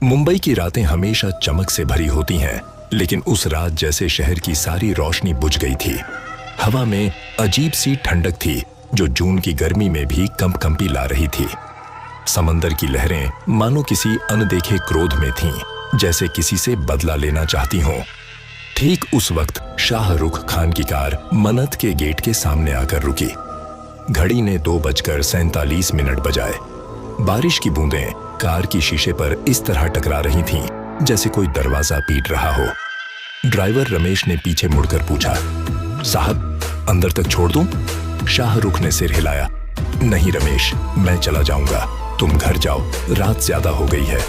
मुंबई की रातें हमेशा चमक से भरी होती हैं, लेकिन उस रात जैसे शहर की सारी रोशनी बुझ गई थी। हवा में अजीब सी ठंडक थी जो जून की गर्मी में भी कंपकंपी ला रही थी। समंदर की लहरें मानो किसी अनदेखे क्रोध में थीं, जैसे किसी से बदला लेना चाहती हों। ठीक उस वक्त शाहरुख खान की कार मन्नत के गेट के सामने आकर रुकी। घड़ी ने 2:47 बजाए। बारिश की बूंदें कार की शीशे पर इस तरह टकरा रही थीं, जैसे कोई दरवाजा पीट रहा हो। ड्राइवर रमेश ने पीछे मुड़कर पूछा, साहब अंदर तक छोड़ दूं? शाहरुख ने सिर हिलाया। नहीं रमेश, मैं चला जाऊंगा, तुम घर जाओ, रात ज्यादा हो गई है।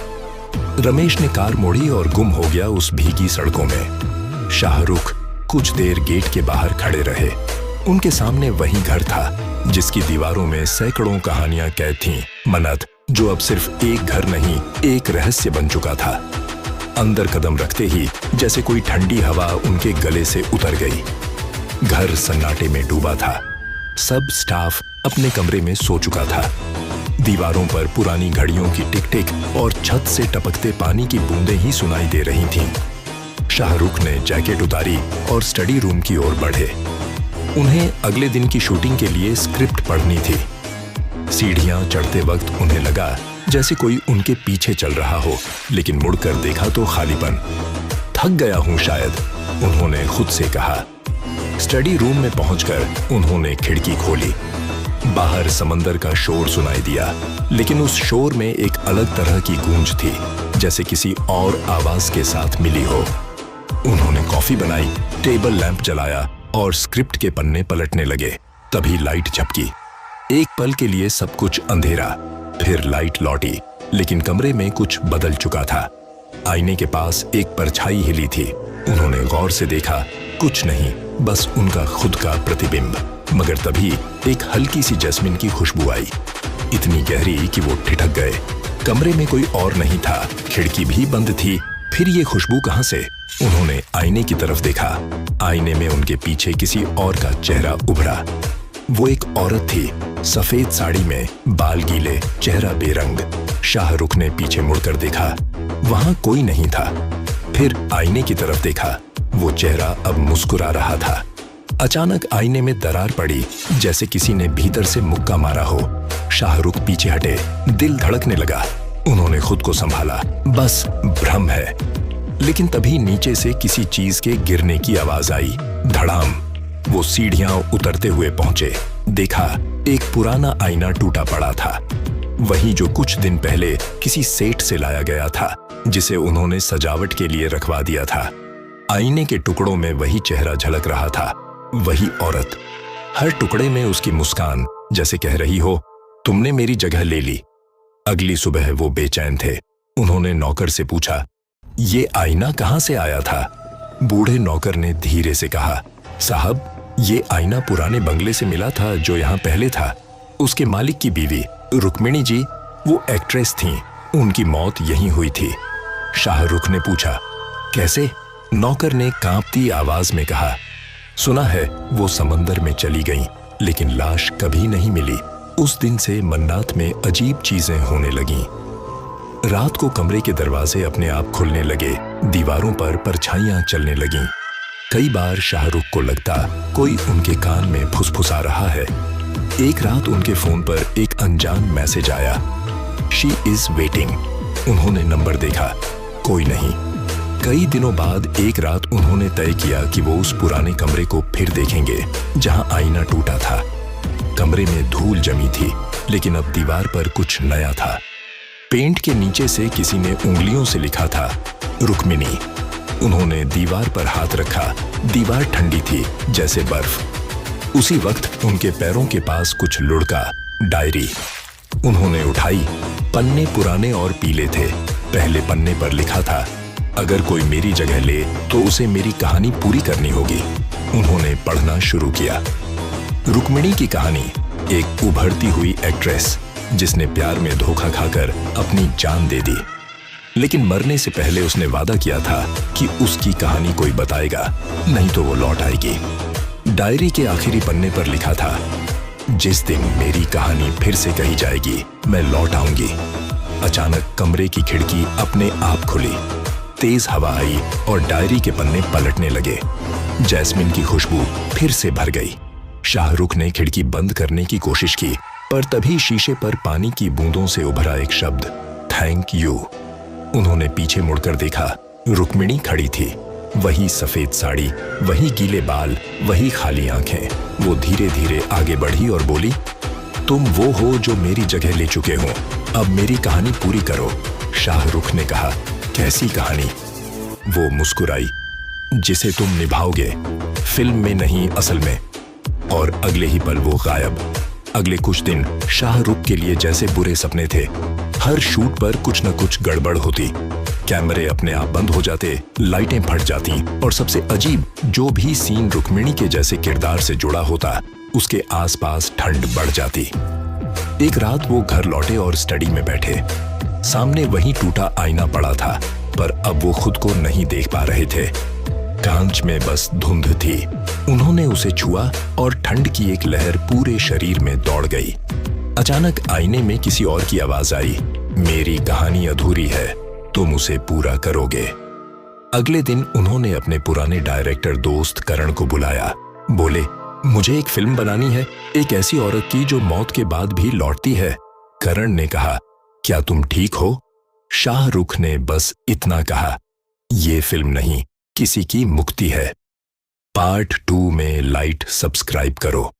रमेश ने कार मोड़ी और गुम हो गया उस भीगी सड़कों में। शाहरुख कुछ देर गेट के बाहर खड़े रहे। उनके सामने वही घर था जिसकी दीवारों में सैकड़ों कहानियां कैद थीं। मन्नत, जो अब सिर्फ एक घर नहीं, एक रहस्य बन चुका था। अंदर कदम रखते ही जैसे कोई ठंडी हवा उनके गले से उतर गई। घर सन्नाटे में डूबा था। सब स्टाफ अपने कमरे में सो चुका था। दीवारों पर पुरानी घड़ियों की टिक टिक और छत से टपकते पानी की बूंदें ही सुनाई दे रही थीं। शाहरुख ने जैकेट उतारी और स्टडी रूम की ओर बढ़े। उन्हें अगले दिन की शूटिंग के लिए स्क्रिप्ट पढ़नी थी। सीढ़ियां चढ़ते वक्त उन्हें लगा जैसे कोई उनके पीछे चल रहा हो, लेकिन मुड़कर देखा तो खालीपन। थक गया हूं शायद, उन्होंने खुद से कहा। स्टडी रूम में पहुंचकर उन्होंने खिड़की खोली। बाहर समंदर का शोर सुनाई दिया, लेकिन उस शोर में एक अलग तरह की गूंज थी, जैसे किसी और आवाज के साथ मिली हो। उन्होंने कॉफी बनाई, टेबल लैंप जलाया और स्क्रिप्ट के पन्ने पलटने लगे। तभी लाइट झपकी। एक पल के लिए सब कुछ अंधेरा, फिर लाइट लौटी, लेकिन कमरे में कुछ बदल चुका था। आईने के पास एक परछाई हिली थी। उन्होंने गौर से देखा, कुछ नहीं, बस उनका खुद का प्रतिबिंब। मगर तभी एक हल्की सी जैस्मिन की खुशबू आई, इतनी गहरी कि वो ठिठक गए। कमरे में कोई और नहीं था, खिड़की भी बंद थी। फिर ये खुशबू कहां से? उन्होंने आईने की तरफ देखा। आईने में उनके पीछे किसी और का चेहरा उभरा। वो एक औरत थी, सफेद साड़ी में, बाल गीले, चेहरा बेरंग। शाहरुख ने पीछे मुड़कर देखा, वहां कोई नहीं था। फिर आईने की तरफ देखा, वो चेहरा अब मुस्कुरा रहा था। अचानक आईने में दरार पड़ी, जैसे किसी ने भीतर से मुक्का मारा हो। शाहरुख पीछे हटे, दिल धड़कने लगा। उन्होंने खुद को संभाला, बस भ्रम है। लेकिन तभी नीचे से किसी चीज के गिरने की आवाज आई, धड़ाम। वो सीढ़ियां उतरते हुए पहुंचे। देखा, एक पुराना आईना टूटा पड़ा था, वही जो कुछ दिन पहले किसी सेठ से लाया गया था, जिसे उन्होंने सजावट के लिए रखवा दिया था। आईने के टुकड़ों में वही चेहरा झलक रहा था, वही औरत। हर टुकड़े में उसकी मुस्कान, जैसे कह रही हो, तुमने मेरी जगह ले ली। अगली सुबह वो बेचैन थे। उन्होंने नौकर से पूछा, ये आईना कहां से आया था? बूढ़े नौकर ने धीरे से कहा, साहब, ये आईना पुराने बंगले से मिला था जो यहाँ पहले था। उसके मालिक की बीवी रुक्मिणी जी, वो एक्ट्रेस थीं, उनकी मौत यहीं हुई थी। शाहरुख ने पूछा, कैसे? नौकर ने कांपती आवाज में कहा, सुना है वो समंदर में चली गईं, लेकिन लाश कभी नहीं मिली। उस दिन से मन्नात में अजीब चीजें होने लगीं। रात को कमरे के दरवाजे अपने आप खुलने लगे, दीवारों पर परछाइयां चलने लगीं। कई बार शाहरुख को लगता कोई उनके कान में फुसफुसा रहा है। एक रात उनके फोन पर एक अनजान मैसेज आया, शी इज वेटिंग। उन्होंने नंबर देखा, कोई नहीं। कई दिनों बाद एक रात उन्होंने तय किया कि वो उस पुराने कमरे को फिर देखेंगे जहां आईना टूटा था। कमरे में धूल जमी थी, लेकिन अब दीवार पर कुछ नया था। पेंट के नीचे से किसी ने उंगलियों से लिखा था, रुक्मिणी। उन्होंने दीवार पर हाथ रखा। दीवार ठंडी थी, जैसे बर्फ। उसी वक्त उनके पैरों के पास कुछ लुढ़का, डायरी। उन्होंने उठाई। पन्ने पुराने और पीले थे। पहले पन्ने पर लिखा था, अगर कोई मेरी जगह ले तो उसे मेरी कहानी पूरी करनी होगी। उन्होंने पढ़ना शुरू किया। रुक्मिणी की कहानी, एक उभरती हुई एक्ट्रेस जिसने प्यार में धोखा खाकर अपनी जान दे दी, लेकिन मरने से पहले उसने वादा किया था कि उसकी कहानी कोई बताएगा, नहीं तो वो लौट आएगी। डायरी के आखिरी पन्ने पर लिखा था, जिस दिन मेरी कहानी फिर से कही जाएगी, मैं लौट आऊंगी। अचानक कमरे की खिड़की अपने आप खुली। तेज हवा आई और डायरी के पन्ने पलटने लगे। जैस्मिन की खुशबू फिर से भर गई। शाहरुख ने खिड़की बंद करने की कोशिश की, पर तभी शीशे पर पानी की बूंदों से उभरा एक शब्द, थैंक यू। उन्होंने पीछे मुड़कर देखा। रुक्मिणी खड़ी थी। वही सफेद साड़ी, वही गीले बाल, वही खाली आंखें। वो धीरे धीरे आगे बढ़ी और बोली, तुम वो हो जो मेरी जगह ले चुके हो, अब मेरी कहानी पूरी करो। शाहरुख ने कहा, कैसी कहानी? वो मुस्कुराई, जिसे तुम निभाओगे, फिल्म में नहीं असल में। और अगले ही पल वो गायब। अगले कुछ दिन शाहरुख के लिए जैसे बुरे सपने थे। हर शूट पर कुछ न कुछ गड़बड़ होती। कैमरे अपने आप बंद हो जाते, लाइटें फट जाती और सबसे अजीब, जो भी सीन रुक्मिणी के जैसे किरदार से जुड़ा होता, उसके आसपास ठंड बढ़ जाती। एक रात वो घर लौटे और स्टडी में बैठे। सामने वही टूटा आईना पड़ा था, पर अब वो खुद को नहीं देख पा रहे थे। कांच में बस धुंध थी। उन्होंने उसे छुआ और ठंड की एक लहर पूरे शरीर में दौड़ गई। अचानक आईने में किसी और की आवाज आई, मेरी कहानी अधूरी है, तुम उसे पूरा करोगे। अगले दिन उन्होंने अपने पुराने डायरेक्टर दोस्त करण को बुलाया। बोले, मुझे एक फिल्म बनानी है, एक ऐसी औरत की जो मौत के बाद भी लौटती है। करण ने कहा, क्या तुम ठीक हो? शाहरुख ने बस इतना कहा, ये फिल्म नहीं, किसी की मुक्ति है। पार्ट 2 में लाइट सब्सक्राइब करो।